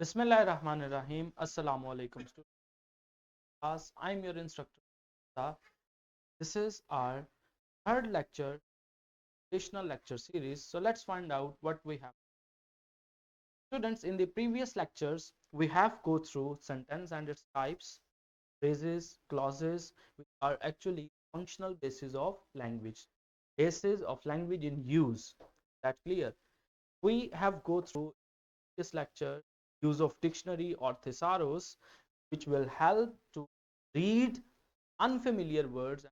Bismillahirrahmanirrahim. Assalamu alaikum students. I'm your instructor. This is our third lecture, additional lecture series. So let's find out what we have. Students, in the previous lectures, we have go through sentence and its types, phrases, clauses, which are actually functional basis of language. Basis of language in use. That clear? We have go through this lecture use of dictionary or thesaurus, which will help to read unfamiliar words.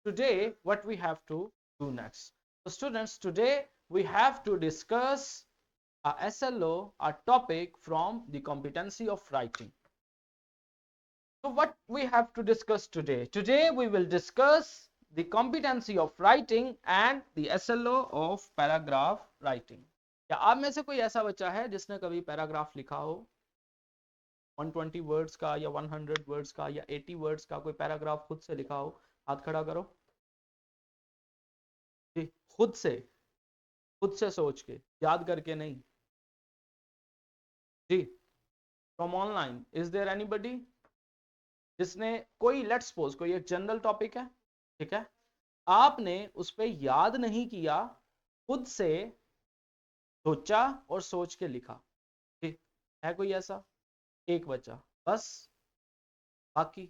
Today, what we have to do next? So students, today we have to discuss a SLO, a topic from the competency of writing. So what we have to discuss today? Today we will discuss the competency of writing and the SLO of paragraph writing. क्या आप में से कोई ऐसा बच्चा है जिसने कभी पैराग्राफ लिखा हो 120 वर्ड्स का या 100 वर्ड्स का या 80 वर्ड्स का कोई पैराग्राफ खुद से लिखा हो? हाथ खड़ा करो जी। खुद से सोच के, याद करके नहीं ji. From online is there anybody जिसने कोई, लेट्स सपोज कोई एक जनरल टॉपिक है, ठीक है, आपने उस पर याद नहीं किया, खुद से सोचा और सोच के लिखा, ठीक है? कोई ऐसा एक बच्चा बस, बाकी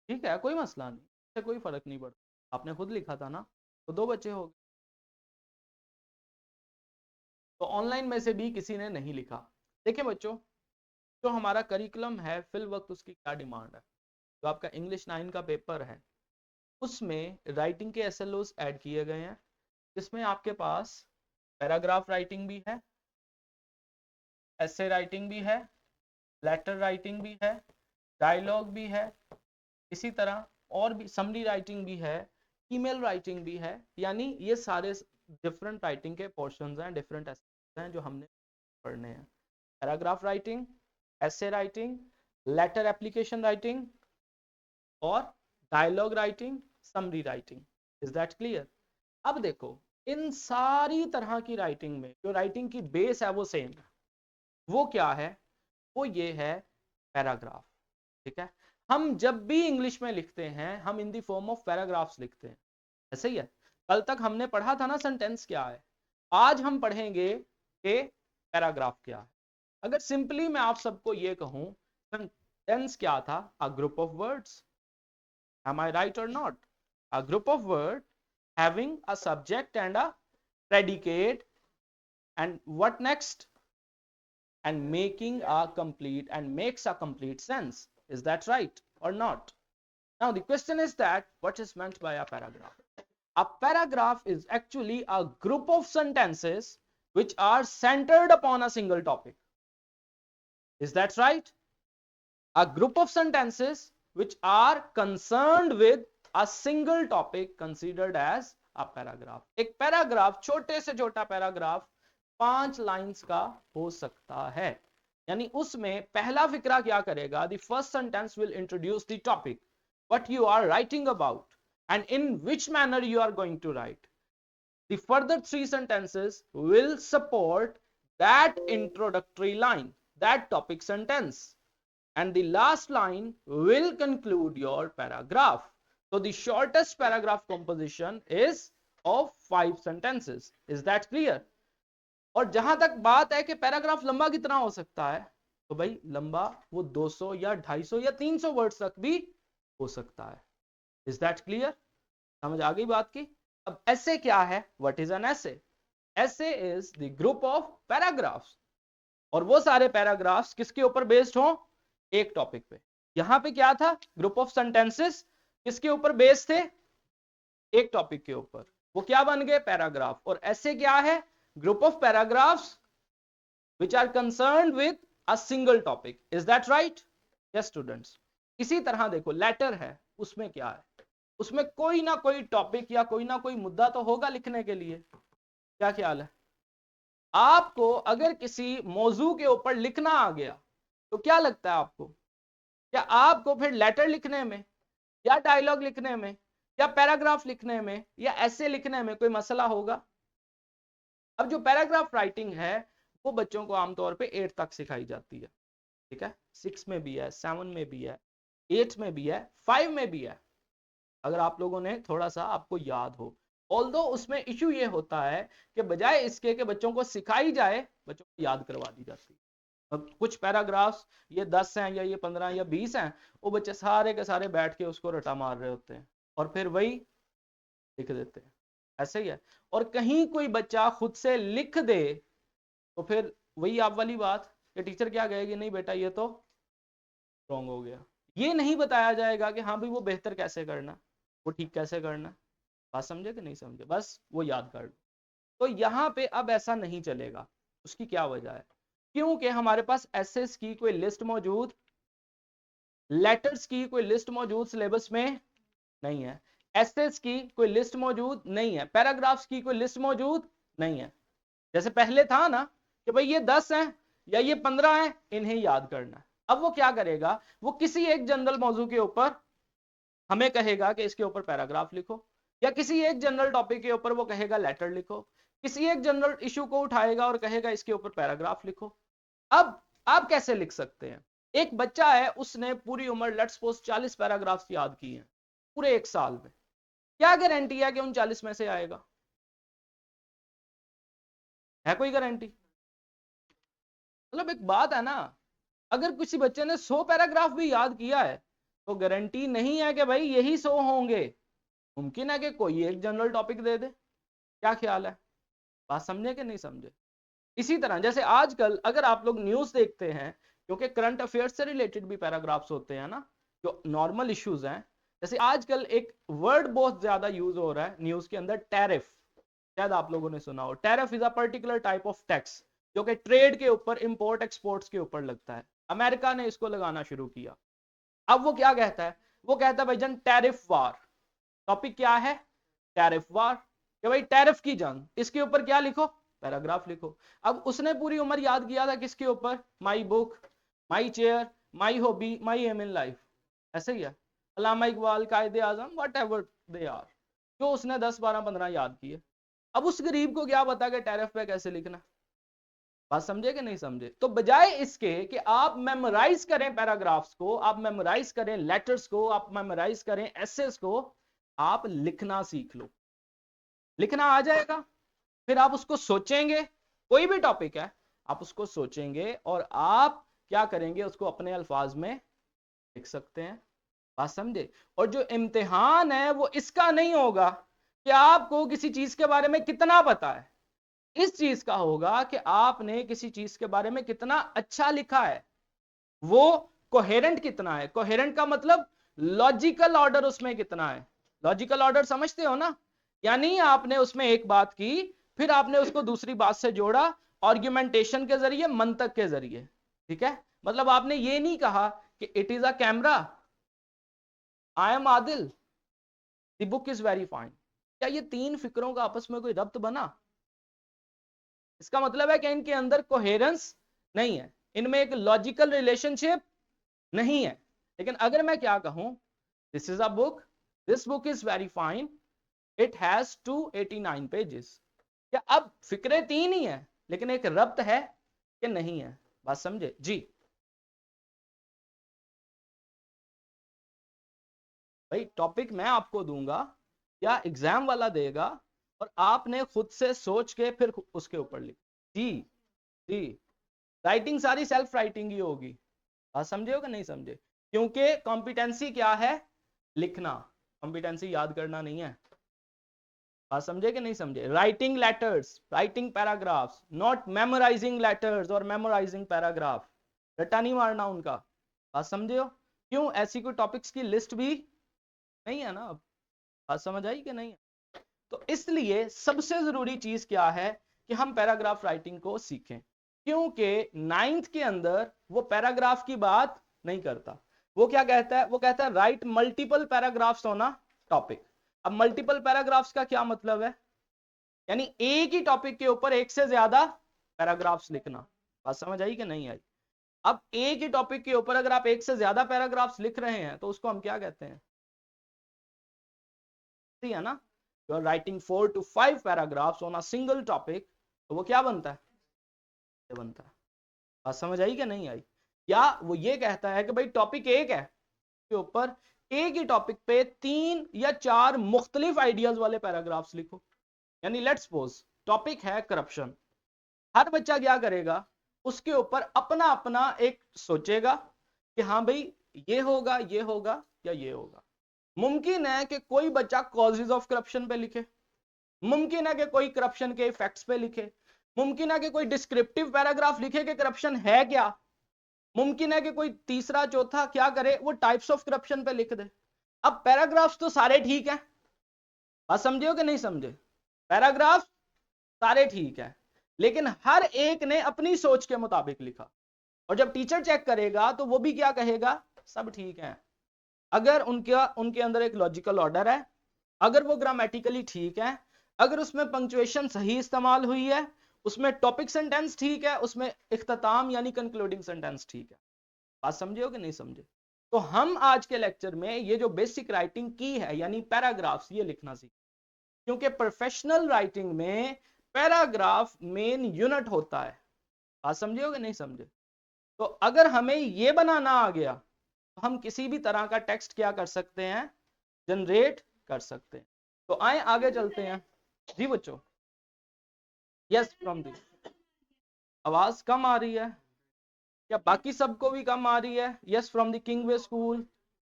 ठीक है, कोई मसला नहीं, इससे कोई फर्क नहीं पड़ता। आपने खुद लिखा था ना, तो दो बच्चे हो गए। तो ऑनलाइन में से भी किसी ने नहीं लिखा। देखिए बच्चों, जो हमारा करिकुलम है फिल वक्त उसकी क्या डिमांड है। जो आपका इंग्लिश 9 का पेपर है उसमें राइटिंग के SLOs ऐड किए गए हैं, जिसमें आपके पास पैराग्राफ राइटिंग भी है, एसे राइटिंग भी है, लेटर राइटिंग भी है, डायलॉग भी है, इसी तरह और भी समरी राइटिंग भी है, ईमेल राइटिंग भी है। यानी ये सारे डिफरेंट राइटिंग के पोर्शंस हैं, डिफरेंट हैं जो हमने पढ़ने हैं। Paragraph writing, essay writing, letter application writing और dialogue writing, summary writing. Is that clear? अब देखो, इन सारी तरह की राइटिंग में जो राइटिंग की बेस है वो सेम है। वो क्या है? वो ये है पैराग्राफ, ठीक है। हम जब भी इंग्लिश में लिखते हैं हम इन दी फॉर्म ऑफ पैराग्राफ्स लिखते हैं, ऐसे ही है। कल तक हमने पढ़ा था ना सेंटेंस क्या है, आज हम पढ़ेंगे कि पैराग्राफ क्या है। अगर सिंपली मैं आप सबको ये कहूं, सेंटेंस क्या था? A group of words, am I right or not? A group of words having a subject and a predicate, and what next? And making a complete and makes a complete sense. Is that right or not? Now the question is that what is meant by a paragraph? A paragraph is actually a group of sentences which are centered upon a single topic. Is that right? A group of sentences which are concerned with a single topic considered as a paragraph. एक paragraph, छोटे से छोटा paragraph 5 lines का हो सकता है। यानी उसमें पहला फिक्रा क्या करेगा? The first sentence will introduce the topic, what you are writing about, and in which manner you are going to write. The further 3 sentences will support that introductory line, that topic sentence, and the last line will conclude your paragraph. So the shortest paragraph composition is of 5 sentences. Is that clear? और जहां तक बात है कि paragraph लंबा कितना हो सकता है, तो भाई लंबा वो 200 या 250 या 300 वर्ड्स तक भी हो सकता है। Is that clear? समझ आ गई बात की? अब ऐसे क्या है? व्हाट इज एन ऐसे? ऐसे is the group of paragraphs, और वो सारे पैराग्राफ्स किसके ऊपर बेस्ड हो? एक टॉपिक पे। यहां पे क्या था? ग्रुप ऑफ सेंटेंसेस किसके ऊपर बेस्ड थे? एक टॉपिक के ऊपर। वो क्या बन गए? पैराग्राफ। और ऐसे क्या है? Group of paragraphs which are concerned with a single topic. Is that right? Yes students. इसी तरह देखो, लेटर है, उसमें क्या है? उसमें कोई ना कोई टॉपिक या कोई ना कोई मुद्दा तो होगा लिखने के लिए। क्या ख्याल है? आपको अगर किसी मौजू के ऊपर लिखना आ गया तो क्या लगता है आपको? क्या आपको फिर लेटर लिखने में या डायलॉग लिखने में या पैराग्राफ लिखने में या ऐसे लिखने में कोई मसला होगा? अब जो पैराग्राफ राइटिंग है वो बच्चों को आमतौर पे 8 तक सिखाई जाती है, ठीक है, 6 में भी है, 7 में भी है, 8 में भी है, 5 में भी है, अगर आप लोगों ने थोड़ा सा आपको याद हो। ऑल्दो उसमें इशू ये होता है कि बजाय इसके कि बच्चों को सिखाई जाए, बच्चों को याद करवा दी जाती है। अब कुछ पैराग्राफ्स ये 10 हैं या ये 15 या 20 हैं, वो बच्चे सारे के सारे बैठ के उसको रटा मार रहे होते हैं और फिर वही लिख देते हैं, ऐसे ही है। और कहीं कोई बच्चा खुद से लिख दे तो फिर वही आप वाली बात कि टीचर क्या कहेगी, नहीं बेटा ये तो रॉन्ग हो गया। ये नहीं बताया जाएगा कि हाँ भाई वो बेहतर कैसे करना, वो ठीक कैसे करना। बात समझे कि नहीं समझे, बस वो याद कर लो। तो यहाँ पे अब ऐसा नहीं चलेगा। उसकी क्या वजह है? क्योंकि हमारे पास एसेस की कोई लिस्ट मौजूद, लेटर्स की कोई लिस्ट मौजूद सिलेबस में नहीं है, एसेस की कोई लिस्ट मौजूद नहीं है, पैराग्राफ्स की कोई लिस्ट मौजूद नहीं है। जैसे पहले था ना कि भाई ये 10 हैं या ये 15 हैं, इन्हें याद करना है। अब वो क्या करेगा, वो किसी एक जनरल मौजू के ऊपर हमें कहेगा कि इसके ऊपर पैराग्राफ लिखो, या किसी एक जनरल टॉपिक के ऊपर वो कहेगा लेटर लिखो, किसी एक जनरल इशू को उठाएगा और कहेगा इसके ऊपर पैराग्राफ लिखो। अब आप कैसे लिख सकते हैं? एक बच्चा है, उसने पूरी उम्र लेट्स सपोज 40 पैराग्राफ्स याद किए हैं पूरे एक साल में, क्या गारंटी है कि उन 40 में से आएगा? है कोई गारंटी? मतलब एक बात है ना, अगर किसी बच्चे ने 100 पैराग्राफ भी याद किया है तो गारंटी नहीं है कि भाई यही 100 होंगे। मुमकिन है कि कोई एक जनरल टॉपिक दे दे। क्या ख्याल है? बात समझे कि नहीं समझे? इसी तरह जैसे आजकल अगर आप लोग न्यूज देखते हैं, क्योंकि करंट अफेयर्स से रिलेटेड भी पैराग्राफ्स होते हैं ना, जो नॉर्मल इश्यूज हैं। जैसे आजकल एक वर्ड बहुत ज्यादा यूज हो रहा है न्यूज के अंदर, टैरिफ। शायद आप लोगों ने सुना हो, tariff is a particular type of tax जो कि ट्रेड के ऊपर, इंपोर्ट एक्सपोर्ट्स के ऊपर लगता है। अमेरिका ने इसको लगाना शुरू किया। अब वो क्या कहता है, वो कहता है भाईजान टैरिफ वार। टॉपिक क्या है? टैरिफ वार, कि भाई टैरिफ की जंग, इसके ऊपर क्या लिखो? पैराग्राफ लिखो। अब उसने पूरी उम्र याद किया था किसके ऊपर? My book, my chair, my hobby, my aim in life, ऐसे ही है। Allama Iqbal, Quaide Azam, whatever they are, जो उसने 10 12 15 याद किए। अब उस गरीब को क्या पता कि टैरिफ पे कैसे लिखना। बात समझे कि नहीं समझे? तो बजाय इसके कि आप मेमोराइज करें पैराग्राफ्स को, आप मेमोराइज करें लेटर्स को, आप मेमोराइज करें एसेस को, आप लिखना सीख लो। लिखना आ जाएगा, फिर आप उसको सोचेंगे। कोई भी टॉपिक है आप उसको सोचेंगे और आप क्या करेंगे, उसको अपने अल्फाज में लिख सकते हैं। बात समझे? और जो इम्तिहान है वो इसका नहीं होगा कि आपको किसी चीज के बारे में कितना पता है, इस चीज का होगा कि आपने किसी चीज के बारे में कितना अच्छा लिखा है, वो कोहेरेंट कितना है। कोहेरेंट का मतलब लॉजिकल ऑर्डर उसमें कितना है। लॉजिकल ऑर्डर समझते हो ना? यानी आपने उसमें एक बात की, फिर आपने उसको दूसरी बात से जोड़ा, आर्ग्यूमेंटेशन के जरिए, मंतक के जरिए, ठीक है। मतलब आपने ये नहीं कहा कि it is a camera, I am Adil, the book is very fine. क्या ये तीन फिक्रों का आपस में कोई रब्त बना? इसका मतलब है कि इनके अंदर कोहेरेंस नहीं है, इनमें एक लॉजिकल रिलेशनशिप नहीं है। लेकिन अगर मैं क्या कहूं, this is a book, this book is very fine, it has 289 pages, क्या अब फिक्रे तीन ही है लेकिन एक रब्त है कि नहीं है? बात समझे जी? भाई टॉपिक मैं आपको दूंगा या एग्जाम वाला देगा, और आपने खुद से सोच के फिर उसके ऊपर लिख। जी जी, राइटिंग सारी सेल्फ राइटिंग ही होगी। बात समझे हो कि नहीं समझे? क्योंकि कॉम्पिटेंसी क्या है? लिखना। कॉम्पिटेंसी याद करना नहीं है। बात समझे कि नहीं समझे? Writing letters, writing paragraphs, not memorising letters और मेमोराइजिंग पैराग्राफ। रट्टा नहीं मारना उनका। बात समझे हो? क्यों? ऐसी कोई टॉपिक्स की लिस्ट भी नहीं है ना। अब बात समझ आई कि नहीं? तो इसलिए सबसे जरूरी चीज क्या है कि हम पैराग्राफ राइटिंग को सीखें, क्योंकि 9th के अंदर वो पैराग्राफ की बात नहीं करता। वो क्या कहता है? वो कहता है right multiple paragraphs on a topic. अब मल्टीपल पैराग्राफ्स का क्या मतलब है? यानी एक ही टॉपिक के ऊपर एक से ज्यादा पैराग्राफ्स लिखना। बात समझ आई कि नहीं आई? अब एक ही टॉपिक के ऊपर अगर आप एक से ज्यादा पैराग्राफ्स लिख रहे हैं तो उसको हम क्या कहते हैं? सही है ना? You are writing 4 to 5 paragraphs on a single topic, तो वो क्या बनता है? ये बनता है। बात समझ आई क्या नहीं आई? या वो ये कहता है कि भाई टॉपिक एक है के ऊपर एक ही टॉपिक पे 3 या 4 मुख्तलिफ आइडियाज वाले पैराग्राफ्स लिखो। यानी लेट्स सपोज टॉपिक है करप्शन, हर बच्चा क्या करेगा, उसके ऊपर अपना अपना एक सोचेगा कि हाँ भाई ये होगा, ये होगा या ये होगा। मुमकिन है कि कोई बच्चा कॉजेज ऑफ करप्शन पे लिखे, मुमकिन है कि कोई करप्शन के इफेक्ट्स पे लिखे, मुमकिन है कि कोई डिस्क्रिप्टिव पैराग्राफ लिखे कि करप्शन है क्या, मुमकिन है कि कोई तीसरा चौथा क्या करे, वो टाइप्स ऑफ करप्शन पे लिख दे। अब पैराग्राफ्स तो सारे ठीक है, बात समझे हो कि नहीं समझे? पैराग्राफ सारे ठीक है, लेकिन हर एक ने अपनी सोच के मुताबिक लिखा, और जब टीचर चेक करेगा तो वो भी क्या कहेगा, सब ठीक है। अगर उनके अंदर एक लॉजिकल ऑर्डर है, अगर वो ग्रामेटिकली ठीक है, अगर उसमें पंक्चुएशन सही इस्तेमाल हुई है, उसमें टॉपिक सेंटेंस ठीक है, उसमें इख्तिताम यानी कंक्लूडिंग सेंटेंस ठीक है। बात समझे हो कि नहीं समझे? तो हम आज के लेक्चर में ये जो बेसिक राइटिंग की है यानी पैराग्राफ्स, ये लिखना सीख, क्योंकि प्रोफेशनल राइटिंग में पैराग्राफ मेन यूनिट होता है। बात समझे हो कि नहीं समझे? तो अगर हमें ये बनाना आ गया तो हम किसी भी तरह का टेक्स्ट क्या कर सकते हैं, जनरेट कर सकते हैं। तो आए आगे चलते हैं। जी बच्चों, यस फ्रॉम दी, आवाज कम आ रही है या बाकी सबको भी कम आ रही है? Yes from the Kingway school,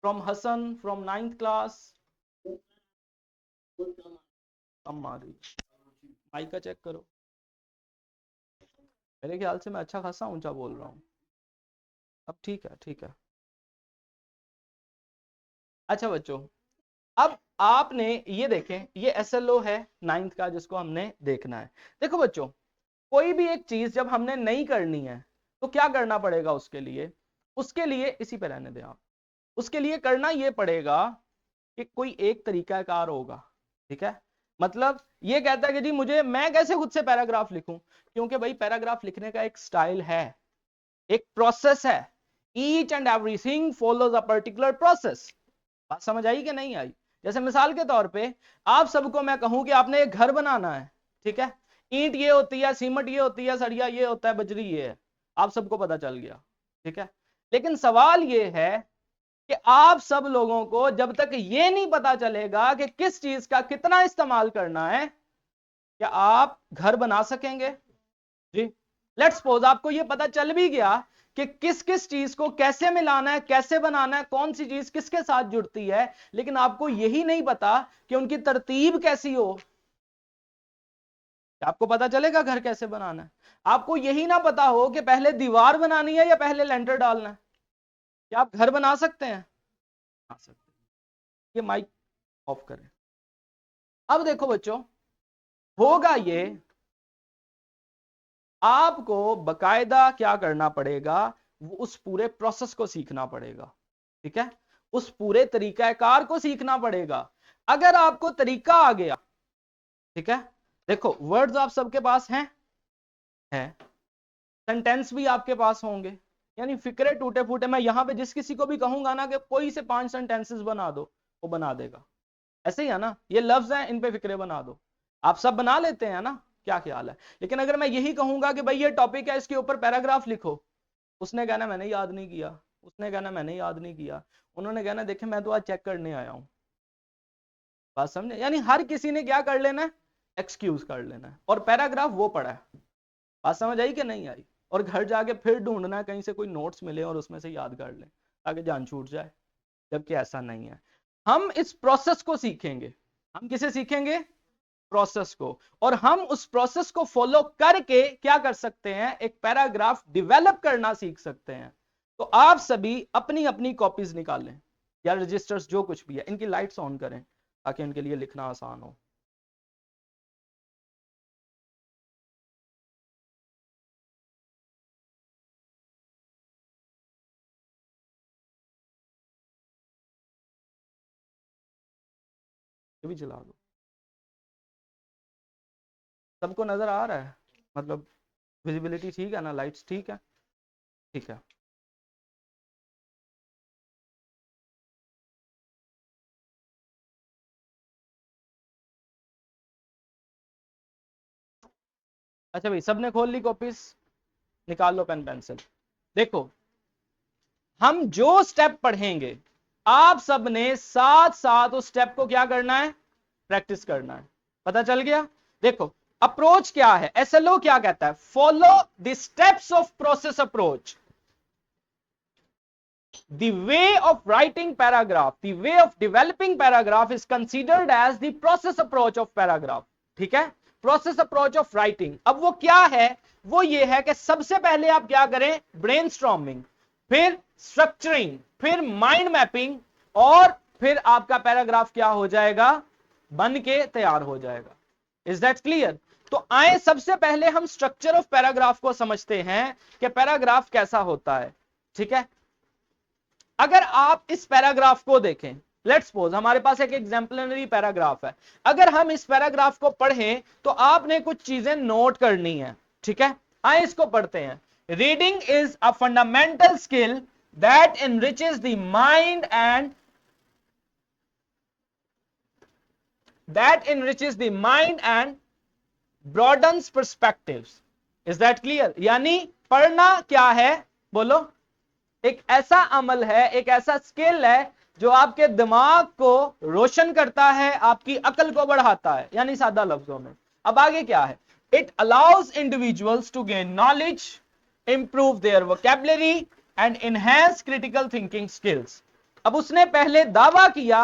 from Hasan, from 9th class, कम आ रही। माइक का चेक करो, मेरे ख्याल से मैं अच्छा खासा ऊंचा बोल रहा हूँ। अब ठीक है, ठीक है। अच्छा बच्चों, अब आपने ये देखें, ये एसएलओ है 9th का जिसको हमने देखना है। देखो बच्चों, कोई भी एक चीज जब हमने नहीं करनी है तो क्या करना पड़ेगा उसके लिए? उसके लिए इसी पे रहने दें आप। उसके लिए करना ये पड़ेगा कि कोई एक तरीकाकार होगा, ठीक है? मतलब ये कहता है कि जी मैं कैसे खुद से पैराग्राफ लिखूं, क्योंकि भाई पैराग्राफ लिखने का एक स्टाइल है, एक प्रोसेस है। Each and everything follows a particular process. बात समझ आई कि नहीं आई? जैसे मिसाल के तौर पे आप सबको मैं कहूं कि आपने एक घर बनाना है, ठीक है? ईंट ये होती है, सीमेंट ये होती है, सरिया ये होता है, बजरी ये है, आप सबको पता चल गया, ठीक है? लेकिन सवाल ये है कि आप सब लोगों को जब तक ये नहीं पता चलेगा कि किस चीज का कितना इस्तेमाल करना है, क्या आप घर बना सकेंगे? जी, लेट्स सपोज आपको ये पता चल भी गया कि किस किस चीज को कैसे मिलाना है, कैसे बनाना है, कौन सी चीज किसके साथ जुड़ती है, लेकिन आपको यही नहीं पता कि उनकी तरतीब कैसी हो। आपको पता चलेगा घर कैसे बनाना है? आपको यही ना पता हो कि पहले दीवार बनानी है या पहले लेंटर डालना है, क्या आप घर बना सकते हैं? बना सकते हैं। ये माइक ऑफ करें। अब देखो बच्चों, होगा ये, आपको बकायदा क्या करना पड़ेगा, वो उस पूरे प्रोसेस को सीखना पड़ेगा, ठीक है? उस पूरे तरीकाकार को सीखना पड़ेगा। अगर आपको तरीका आ गया, ठीक है, देखो वर्ड्स आप सबके पास हैं, सेंटेंस भी आपके पास होंगे, यानी फिक्रे टूटे फूटे मैं यहां पे जिस किसी को भी कहूंगा ना कि कोई से 5 सेंटेंसेस बना दो, वो बना देगा। ऐसे ही है ना? ये लफ्ज हैं, इन पे फिक्रे बना दो, आप सब बना लेते हैं ना? क्या ख्याल है? लेकिन अगर मैं यही कहूंगा कि भाई ये टॉपिक है, इसके ऊपर पैराग्राफ लिखो, उसने कहना मैंने याद नहीं किया, उसने कहना मैंने याद नहीं किया, उन्होंने कहना देखे मैं तो आज चेक करने आया हूं। बात समझे? यानी हर किसी ने क्या कर लेना है, एक्सक्यूज कर लेना है, और पैराग्राफ वो पढ़ा है। बात समझ आई कि नहीं आई? और घर जाके फिर ढूंढना है कहीं से कोई नोट्स मिले और उसमें से याद कर लें ताकि जान छूट जाए, जबकि ऐसा नहीं है। हम इस प्रोसेस को सीखेंगे। हम किसे सीखेंगे? प्रोसेस को। और हम उस प्रोसेस को फॉलो करके क्या कर सकते हैं, एक पैराग्राफ डिवेलप करना सीख सकते हैं। तो आप सभी अपनी अपनी कॉपीज निकालें या रजिस्टर्स, जो कुछ भी है, इनकी लाइट्स ऑन करें ताकि उनके लिए लिखना आसान हो। ये भी जला दो। सबको नजर आ रहा है? मतलब विजिबिलिटी ठीक है ना? लाइट्स ठीक है? ठीक है। अच्छा भाई, सबने खोल ली कॉपीज, निकाल लो पेन पेंसिल। देखो, हम जो स्टेप पढ़ेंगे आप सबने साथ साथ उस स्टेप को क्या करना है, प्रैक्टिस करना है। पता चल गया? देखो, अप्रोच क्या है, एसएलओ क्या कहता है, follow the steps of process approach. The way of writing paragraph, the way of developing paragraph is considered as the process approach of paragraph. ठीक है, प्रोसेस अप्रोच ऑफ राइटिंग। अब वो क्या है, वो ये है कि सबसे पहले आप क्या करें, ब्रेनस्टॉर्मिंग, फिर स्ट्रक्चरिंग, फिर माइंड मैपिंग, और फिर आपका पैराग्राफ क्या हो जाएगा, बन के तैयार हो जाएगा। Is that clear? तो आए सबसे पहले हम स्ट्रक्चर ऑफ पैराग्राफ को समझते हैं कि पैराग्राफ कैसा होता है। ठीक है, अगर आप इस पैराग्राफ को देखें, लेट्स सपोज हमारे पास एक एग्जाम्पलरी पैराग्राफ है, अगर हम इस पैराग्राफ को पढ़ें तो आपने कुछ चीजें नोट करनी है। ठीक है, आइए इसको पढ़ते हैं। Reading is a fundamental skill that enriches the mind and broadens perspectives. Is that clear? यानी पढ़ना क्या है, बोलो, एक ऐसा अमल है, एक ऐसा स्किल है जो आपके दिमाग को रोशन करता है, आपकी अकल को बढ़ाता है, यानी सादा लफ्जों में। अब आगे क्या है, it allows individuals to gain knowledge, improve their vocabulary and enhance critical thinking skills. अब उसने पहले दावा किया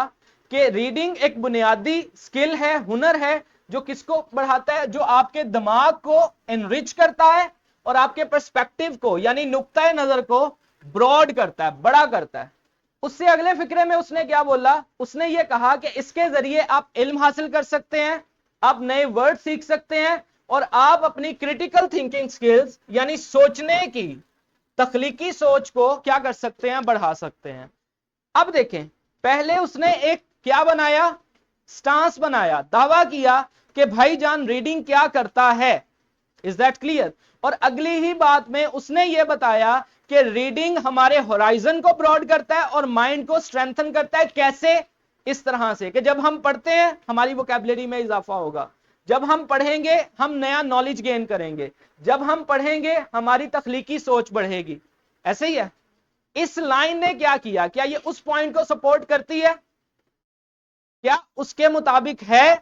कि रीडिंग एक बुनियादी स्किल है, हुनर है, जो किसको बढ़ाता है, जो आपके दिमाग को एनरिच करता है और आपके पर्सपेक्टिव को, यानी नुक्ता नजर को ब्रॉड करता है, बड़ा करता है। उससे अगले फिक्रे में उसने क्या बोला, उसने ये कहा कि इसके जरिए आप इल्म हासिल कर सकते हैं, आप नए वर्ड सीख सकते हैं, और आप अपनी क्रिटिकल थिंकिंग स्किल्स, यानी सोचने की तख्लीकी सोच को क्या कर सकते हैं, बढ़ा सकते हैं। अब देखें, पहले उसने एक क्या बनाया, स्टांस बनाया, दावा किया कि भाईजान रीडिंग क्या करता है। Is that clear? और अगली ही बात में उसने यह बताया कि रीडिंग हमारे होराइजन को ब्रॉड करता है और माइंड को स्ट्रेंथन करता है। कैसे? इस तरह से कि जब हम पढ़ते हैं हमारी वोकैबुलरी में इजाफा होगा, जब हम पढ़ेंगे हम नया नॉलेज गेन करेंगे, जब हम पढ़ेंगे हमारी तख्लीकी सोच बढ़ेगी। ऐसे ही है। इस लाइन ने क्या किया, क्या ये उस पॉइंट को सपोर्ट करती है, क्या उसके मुताबिक है,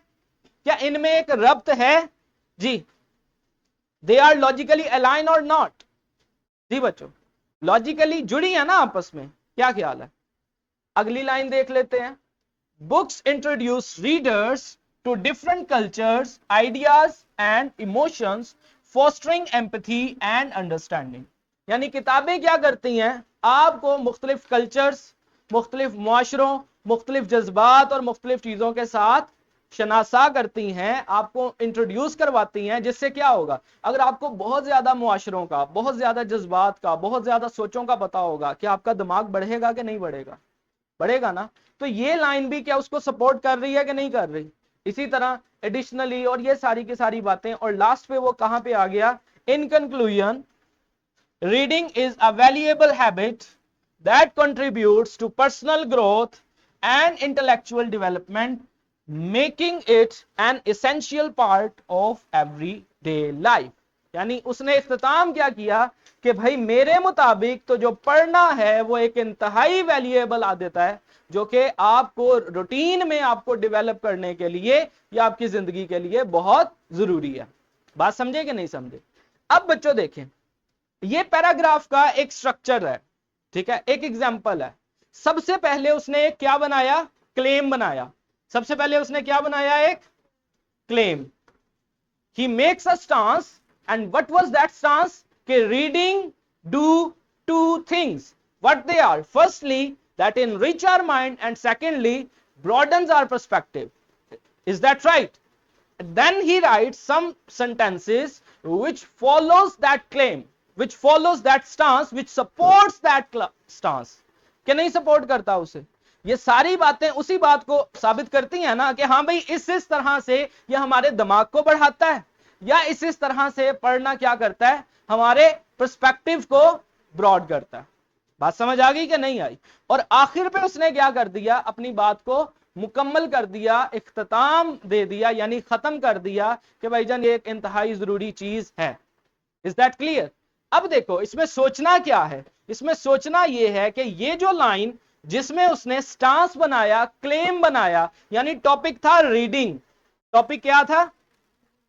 क्या इनमें एक रब्त है? जी, दे आर लॉजिकली अलाइन और नॉट? जी बच्चों, लॉजिकली जुड़ी है ना आपस में, क्या ख्याल है? अगली लाइन देख लेते हैं। Books introduce readers to different cultures, ideas and emotions, fostering empathy and understanding. यानी किताबें क्या करती हैं, आपको मुख्तलिफ कल्चर्स, मुख्तलिफ मुआशरों, मुख्तलिफ जज्बात और मुख्तलिफ चीजों के साथ शनासा करती हैं, आपको इंट्रोड्यूस करवाती हैं, जिससे क्या होगा, अगर आपको बहुत ज्यादा मुआशरों का, बहुत ज्यादा जज्बात का, बहुत ज्यादा सोचों का पता होगा, कि आपका दिमाग बढ़ेगा कि नहीं बढ़ेगा, बढ़ेगा ना। तो ये लाइन भी क्या उसको सपोर्ट कर रही है कि नहीं कर रही? इसी तरह एडिशनली, और ये सारी की सारी बातें, और लास्ट पे वो कहां पे आ गया, in conclusion, reading is a valuable habit that contributes to personal growth and intellectual development, making it an essential part of everyday life. यानी उसने इख्तिताम क्या किया कि भाई मेरे मुताबिक तो जो पढ़ना है वो एक इंतहाई वैल्यूएबल आदत है, जो कि आपको रूटीन में आपको डेवलप करने के लिए या आपकी जिंदगी के लिए बहुत जरूरी है। बात समझे कि नहीं समझे? अब बच्चों देखें, ये पैराग्राफ का एक स्ट्रक्चर है, ठीक है, एक एग्जाम्पल है। सबसे पहले उसने एक क्या बनाया, क्लेम बनाया। सबसे पहले उसने क्या बनाया, एक claim. He makes a stance, and what was that stance, कि reading do two things, what they are, firstly that enrich our mind, and secondly broadens our perspective. Is that right? Then he writes some sentences which follows that claim, which follows that stance, which supports that stance. क्या नहीं support करता उसे? ये सारी बातें उसी बात को साबित करती हैं ना, कि हाँ भाई इस तरह से ये हमारे दिमाग को बढ़ाता है, या इस तरह से पढ़ना क्या करता है, हमारे पर्सपेक्टिव को ब्रॉड करता है। बात समझ आ गई कि नहीं आई? और आखिर पे उसने क्या कर दिया, अपनी बात को मुकम्मल कर दिया, इख्तिताम दे दिया, यानी खत्म कर दिया कि भाईजान ये एक इंतहाई जरूरी चीज है। Is that clear? अब देखो इसमें सोचना क्या है, इसमें सोचना यह है कि ये जो लाइन जिसमें उसने स्टांस बनाया, क्लेम बनाया, यानी टॉपिक था रीडिंग, टॉपिक क्या था?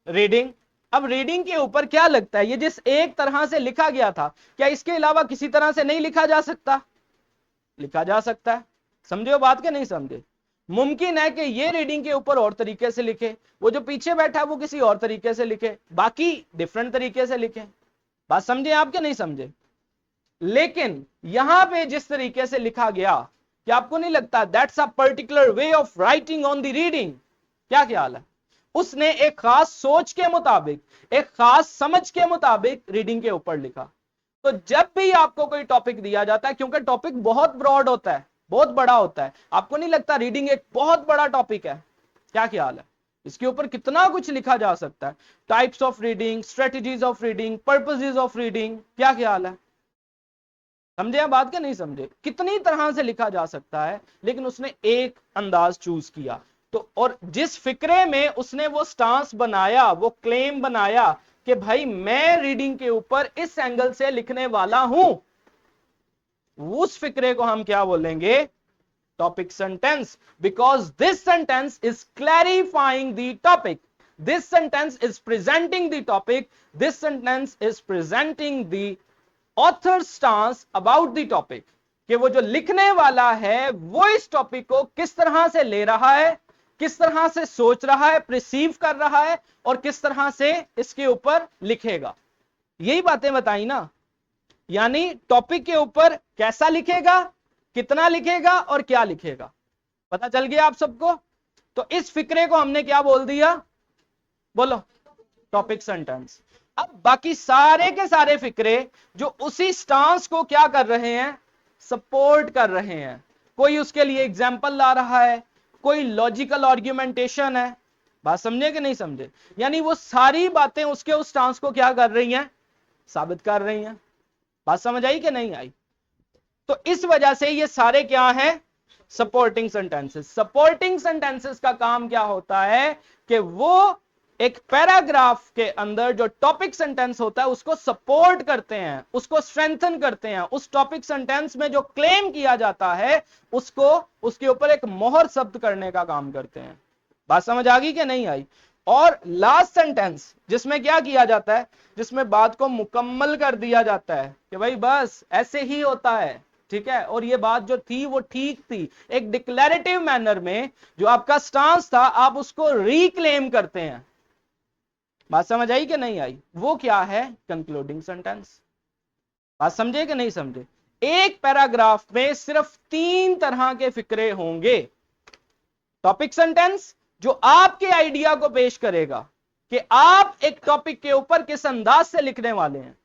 रीडिंग। अब रीडिंग के ऊपर क्या लगता है, ये जिस एक तरह से लिखा गया था, क्या इसके अलावा किसी तरह से नहीं लिखा जा सकता? लिखा जा सकता है। समझे हो बात के नहीं समझे? मुमकिन है कि ये रीडिंग के ऊपर और तरीके से लिखे, वो जो पीछे बैठा है वो किसी और तरीके से लिखे, बाकी डिफरेंट तरीके से लिखे। बात समझे आप क्या नहीं समझे? लेकिन यहां पे जिस तरीके से लिखा गया, क्या आपको नहीं लगता that's a particular way of writing on the reading? क्या ख्याल है? उसने एक खास सोच के मुताबिक, एक खास समझ के मुताबिक रीडिंग के ऊपर लिखा। तो जब भी आपको कोई टॉपिक दिया जाता है, क्योंकि टॉपिक बहुत ब्रॉड होता है, बहुत बड़ा होता है, आपको नहीं लगता रीडिंग एक बहुत बड़ा टॉपिक है? क्या ख्याल है? इसके ऊपर कितना कुछ लिखा जा सकता है, types of reading, strategies of reading, purposes of reading. क्या ख्याल है? समझे आप बात क्या नहीं समझे? कितनी तरह से लिखा जा सकता है, लेकिन उसने एक अंदाज चूज किया। तो और जिस फिक्रे में उसने वो स्टांस बनाया, वो क्लेम बनाया कि भाई मैं रीडिंग के ऊपर इस एंगल से लिखने वाला हूं, उस फिक्रे को हम क्या बोलेंगे? Topic sentence. Because this sentence is clarifying the topic, this sentence is presenting the topic, this sentence is presenting the author stance about the topic, कि वो जो लिखने वाला है वो इस टॉपिक को किस तरह से ले रहा है, किस तरह से सोच रहा है, प्रिसीव कर रहा है, और किस तरह से इसके ऊपर लिखेगा। यही बातें बताई ना, यानी टॉपिक के ऊपर कैसा लिखेगा, कितना लिखेगा और क्या लिखेगा। पता चल गया आप सबको? तो इस फिक्रे को हमने क्या बोल दिया? बोलो, टॉपिक सेंटेंस। अब बाकी सारे के सारे फिक्रे जो उसी स्टांस को क्या कर रहे हैं? सपोर्ट कर रहे हैं। कोई उसके लिए एग्जाम्पल ला रहा है, कोई लॉजिकल आर्ग्यूमेंटेशन है। बात समझे कि नहीं समझे? यानी वो सारी बातें उसके उस स्टांस को क्या कर रही हैं? साबित कर रही हैं। बात समझ आई कि नहीं आई? तो इस वजह से ये सारे क्या हैं? Supporting sentences. सपोर्टिंग सेंटेंसेस का काम क्या होता है कि वो एक पैराग्राफ के अंदर जो टॉपिक सेंटेंस होता है उसको सपोर्ट करते हैं, उसको स्ट्रेंथन करते हैं, उस टॉपिक सेंटेंस में जो क्लेम किया जाता है उसको उसके ऊपर एक मोहर शब्द करने का काम करते हैं। बात समझ आ गई कि नहीं आई? और लास्ट सेंटेंस जिसमें क्या किया जाता है, जिसमें बात को मुकम्मल कर दिया जाता है कि भाई बस ऐसे ही होता है, ठीक है, और ये बात जो थी वो ठीक थी, एक डिक्लेरेटिव मैनर में जो आपका स्टांस था आप उसको रिक्लेम करते हैं। बात समझ आई कि नहीं आई? वो क्या है? Concluding sentence. बात समझे कि नहीं समझे? एक पैराग्राफ में सिर्फ 3 तरह के फिक्रे होंगे। टॉपिक सेंटेंस जो आपके आइडिया को पेश करेगा कि आप एक टॉपिक के ऊपर किस अंदाज से लिखने वाले हैं।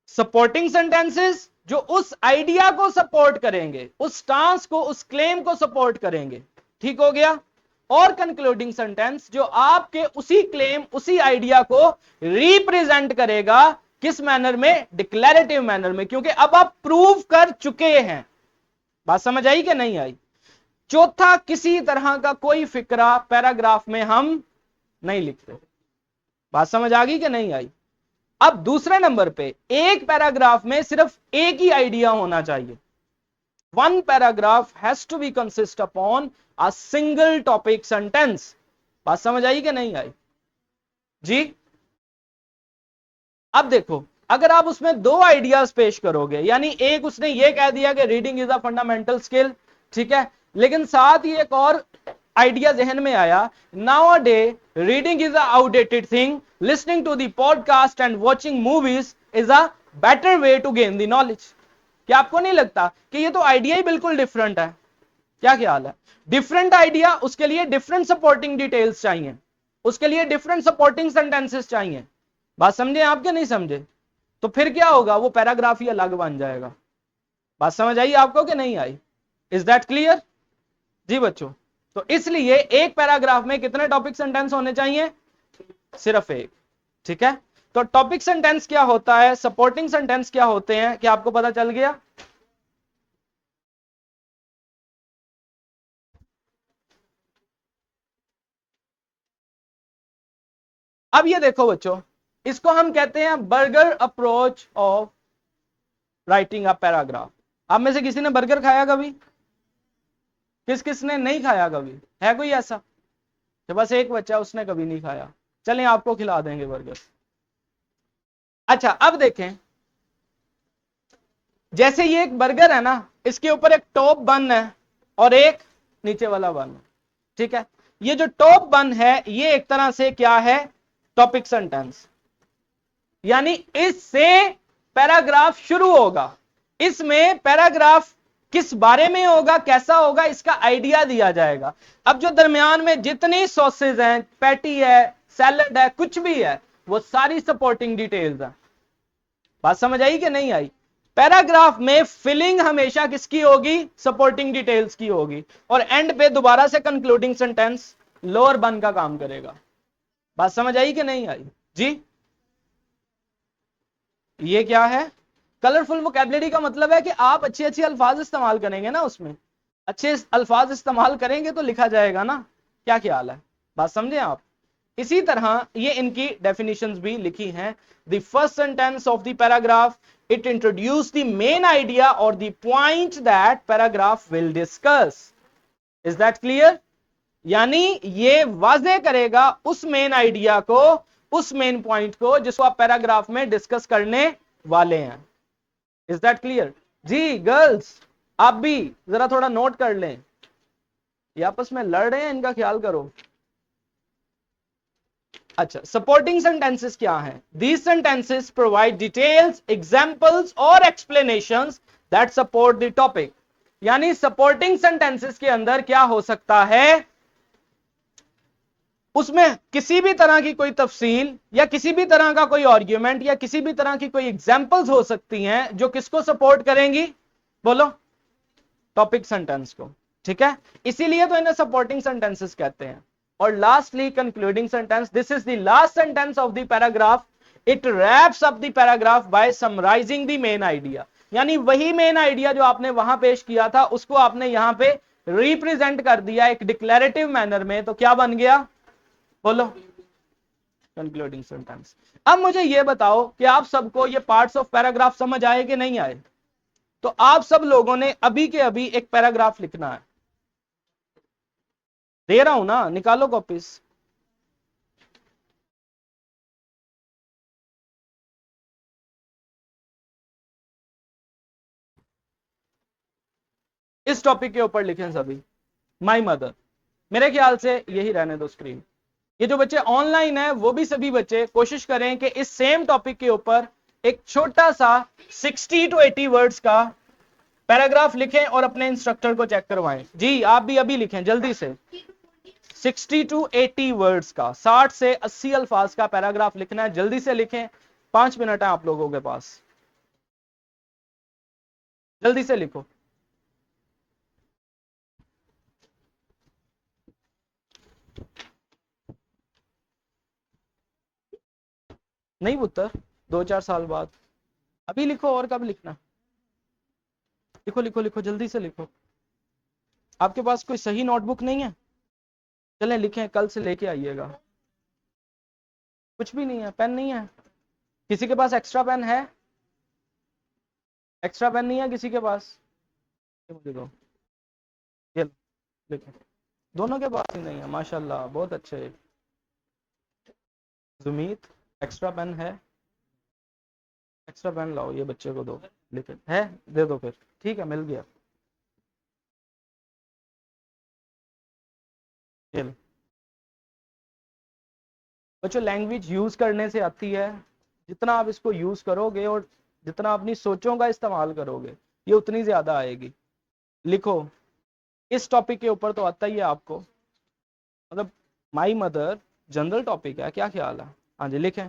सपोर्टिंग सेंटेंसेस जो उस आइडिया को सपोर्ट करेंगे, उस स्टांस को, उस क्लेम को सपोर्ट करेंगे। ठीक हो गया? और कंक्लूडिंग सेंटेंस जो आपके उसी क्लेम, उसी आइडिया को रिप्रेजेंट करेगा, किस मैनर में? डिक्लेरेटिव मैनर में, क्योंकि अब आप प्रूव कर चुके हैं। बात समझ आई कि नहीं आई? चौथा, किसी तरह का कोई फिक्रा पैराग्राफ में हम नहीं लिखते। बात समझ आ गई कि नहीं आई? अब दूसरे नंबर पे, एक पैराग्राफ में सिर्फ एक ही आइडिया होना चाहिए। One paragraph has to be consist upon a single topic sentence. बात समझ आई कि नहीं आई जी? अब देखो, अगर आप उसमें 2 आइडियाज पेश करोगे, यानी एक उसने ये कह दिया कि reading is a fundamental skill, ठीक है, लेकिन साथ ही एक और आइडिया जहन में आया, now a day reading is a outdated thing, listening to the podcast and watching movies is a better way to gain the knowledge. क्या आपको नहीं लगता कि ये तो आइडिया ही बिल्कुल डिफरेंट है? क्या ख्याल है? डिफरेंट आइडिया, उसके लिए डिफरेंट सपोर्टिंग डिटेल्स चाहिए, उसके लिए डिफरेंट सपोर्टिंग सेंटेंसेस चाहिए। बात समझे आप क्या नहीं समझे? तो फिर क्या होगा? वो पैराग्राफ ही अलग बन जाएगा। बात समझ आई आपको कि नहीं आई? इज दैट क्लियर जी बच्चों? तो इसलिए एक पैराग्राफ में कितने टॉपिक सेंटेंस होने चाहिए? सिर्फ एक। ठीक है, तो टॉपिक सेंटेंस क्या होता है, सपोर्टिंग सेंटेंस क्या होते हैं, क्या आपको पता चल गया? अब ये देखो बच्चों, इसको हम कहते हैं burger approach of writing a paragraph. आप में से किसी ने बर्गर खाया कभी? किस किस ने नहीं खाया कभी? है कोई ऐसा? तो बस एक बच्चा, उसने कभी नहीं खाया। चलें आपको खिला देंगे बर्गर। अच्छा अब देखें, जैसे ये एक बर्गर है ना, इसके ऊपर एक टॉप बन है और एक नीचे वाला बन है, ठीक है। ये जो टॉप बन है ये एक तरह से क्या है, टॉपिक सेंटेंस, यानी इससे पैराग्राफ शुरू होगा। इसमें पैराग्राफ किस बारे में होगा, कैसा होगा, इसका आइडिया दिया जाएगा। अब जो दरमियान में जितनी सॉसेज हैं, पैटी है, सैलड है, कुछ भी है, वो सारी सपोर्टिंग डिटेल्स हैं। बात समझ आई कि नहीं आई? पैराग्राफ में फिलिंग हमेशा किसकी होगी, सपोर्टिंग डिटेल्स की होगी, और एंड पे दोबारा से कंक्लूडिंग सेंटेंस लोअर बन का काम करेगा। बात समझ आई कि नहीं आई जी? ये क्या है, कलरफुल वोकैबुलरी का मतलब है कि आप अच्छे अच्छे अल्फाज इस्तेमाल करेंगे ना, उसमें अच्छे अल्फाज इस्तेमाल करेंगे तो लिखा जाएगा ना। क्या ख्याल है, बात समझे आप? इसी तरह ये इनकी डेफिनेशंस भी लिखी हैं। The first sentence of the paragraph, it introduce the main idea और the point that paragraph will discuss. Is that clear? यानी ये वाजे करेगा उस मेन आइडिया को, उस मेन पॉइंट को जिसको आप पैराग्राफ में डिस्कस करने वाले हैं। इज दैट क्लियर जी? गर्ल्स आप भी जरा थोड़ा नोट कर लें, ये आपस में लड़ रहे हैं, इनका ख्याल करो। अच्छा, सपोर्टिंग सेंटेंसेस क्या हैं? These sentences provide details, examples और explanations that support the topic. यानी सपोर्टिंग सेंटेंसेस के अंदर क्या हो सकता है, उसमें किसी भी तरह की कोई तफसील या किसी भी तरह का कोई आर्ग्यूमेंट या किसी भी तरह की कोई एग्जांपल्स हो सकती हैं जो किसको सपोर्ट करेंगी, बोलो? टॉपिक सेंटेंस को, ठीक है। इसीलिए तो इन्हें सपोर्टिंग सेंटेंसेस कहते हैं। और lastly concluding sentence, this is the last sentence of the paragraph, it wraps up the paragraph by summarising the main idea. यानी वही मेन आइडिया जो आपने वहां पेश किया था उसको आपने यहां पे रिप्रेजेंट कर दिया एक डिक्लेरेटिव मैनर में, तो क्या बन गया, बोलो? Concluding sentence. अब मुझे यह बताओ कि आप सबको ये पार्ट्स ऑफ पैराग्राफ समझ आए कि नहीं आए? तो आप सब लोगों ने अभी के अभी एक पैराग्राफ लिखना है, दे रहा हूं ना, निकालो कॉपीज। इस टॉपिक के ऊपर लिखें सभी, माय मदर। मेरे ख्याल से यही रहने दो स्क्रीन। ये जो बच्चे ऑनलाइन है वो भी सभी बच्चे कोशिश करें कि इस सेम टॉपिक के ऊपर एक छोटा सा 60 to 80 वर्ड्स का पैराग्राफ लिखें और अपने इंस्ट्रक्टर को चेक करवाएं। जी आप भी अभी लिखें जल्दी से, 60 to 80 वर्ड्स का, 60 से 80 अल्फाज का पैराग्राफ लिखना है। जल्दी से लिखें, 5 मिनट है आप लोगों के पास, जल्दी से लिखो। नहीं पुत्र, 2-4 साल बाद। अभी लिखो, और कब लिखना? लिखो लिखो लिखो, जल्दी से लिखो। आपके पास कोई सही नोटबुक नहीं है? चलें लिखें, कल से लेके आइएगा। कुछ भी नहीं है, पेन नहीं है? किसी के पास एक्स्ट्रा पेन है? एक्स्ट्रा पेन नहीं है किसी के पास? ये मुझे दो, ये लो, लिखें। दोनों के पास ही नहीं है, माशाल्लाह बहुत अच्छे। जुमीत एक्स्ट्रा पेन है? एक्स्ट्रा पेन लाओ, ये बच्चे को दो, लिखे है, दे दो फिर, ठीक है, मिल गया। ये लो। बच्चों लैंग्वेज यूज करने से आती है, जितना आप इसको यूज करोगे और जितना अपनी सोचों का इस्तेमाल करोगे ये उतनी ज्यादा आएगी। लिखो, इस टॉपिक के ऊपर तो आता ही है आपको, मतलब माई मदर जनरल टॉपिक है, क्या ख्याल है? हाँ जी लिखें।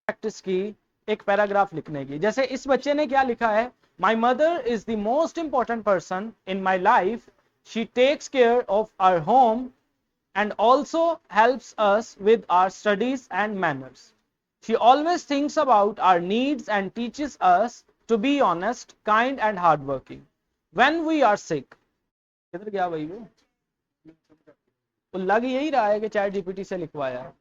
प्रैक्टिस की एक पैराग्राफ लिखने की। जैसे इस बच्चे ने क्या लिखा है, my mother is the most important person in my life, she takes care of our home and also helps us with our studies and manners. She always thinks about our needs and teaches us to be honest, kind and hardworking. When we are sick, किधर गया भाई वो? तो लग यही रहा है कि चैट जीपीटी से लिखवाया है।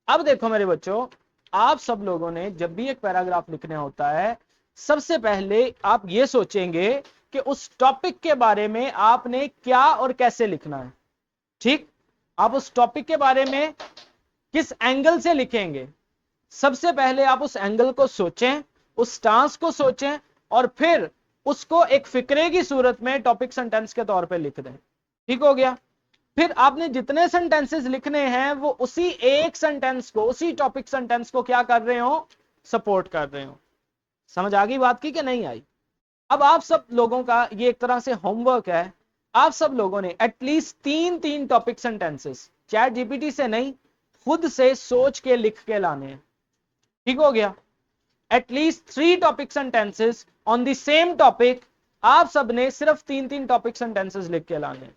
अब देखो मेरे बच्चों, आप सब लोगों ने जब भी एक पैराग्राफ लिखना होता है, सबसे पहले आप ये सोचेंगे कि उस टॉपिक के बारे में आपने क्या और कैसे लिखना है। ठीक, आप उस टॉपिक के बारे में किस एंगल से लिखेंगे, सबसे पहले आप उस एंगल को सोचें, उस स्टांस को सोचें और फिर उसको एक फिक्रे की सूरत में टॉपिक सेंटेंस के तौर पे लिख दें। ठीक हो गया? फिर आपने जितने सेंटेंसेस लिखने हैं वो उसी एक सेंटेंस को, उसी टॉपिक सेंटेंस को क्या कर रहे हो, सपोर्ट कर रहे हो। समझ आ गई बात की कि नहीं आई? अब आप सब लोगों का ये एक तरह से होमवर्क है, आप सब लोगों ने at least 3 topic sentences chat GPT से नहीं, खुद से सोच के लिख के लाने हैं। ठीक हो गया? At least 3 topic sentences on the same topic, आप सब ने सिर्फ 3 टॉपिक सेंटेंसेस लिख के लाने हैं।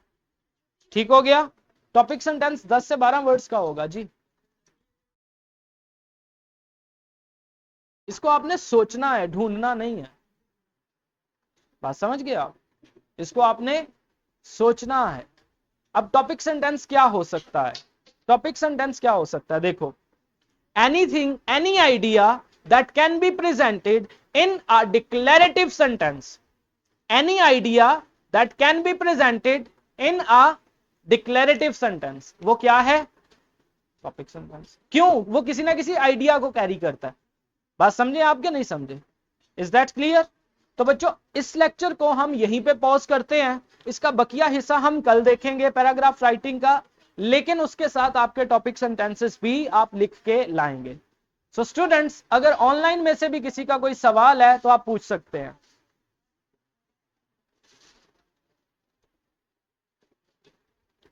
ठीक हो गया? टॉपिक सेंटेंस 10 से 12 वर्ड्स का होगा जी। इसको आपने सोचना है, ढूंढना नहीं है। बात समझ गए आप? इसको आपने सोचना है। अब टॉपिक सेंटेंस क्या हो सकता है? टॉपिक सेंटेंस क्या हो सकता है? देखो, anything, any idea that can be presented in a declarative sentence. Any idea that can be presented in a declarative sentence, वो क्या है? Topic sentence. क्यों? वो किसी ना किसी आइडिया को कैरी करता है। बात समझे आप क्या नहीं समझे? Is that clear? तो बच्चों, इस लेक्चर को हम यहीं पे पॉज करते हैं। इसका बकिया हिस्सा हम कल देखेंगे पैराग्राफ राइटिंग का, लेकिन उसके साथ आपके टॉपिक सेंटेंसेस भी आप लिख के लाएंगे। सो स्टूडेंट्स, अगर ऑनलाइन में से भी किसी का कोई सवाल है तो आप पूछ सकते हैं।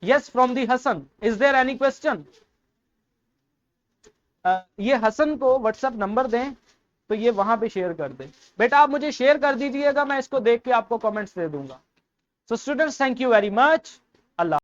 Yes, from the Hasan, is there any question? ये हसन को व्हाट्सएप नंबर दें तो ये वहां पे शेयर कर दे। बेटा आप मुझे शेयर कर दीजिएगा, मैं इसको देख के आपको कमेंट्स दे दूंगा। So students, thank you very much. Allah.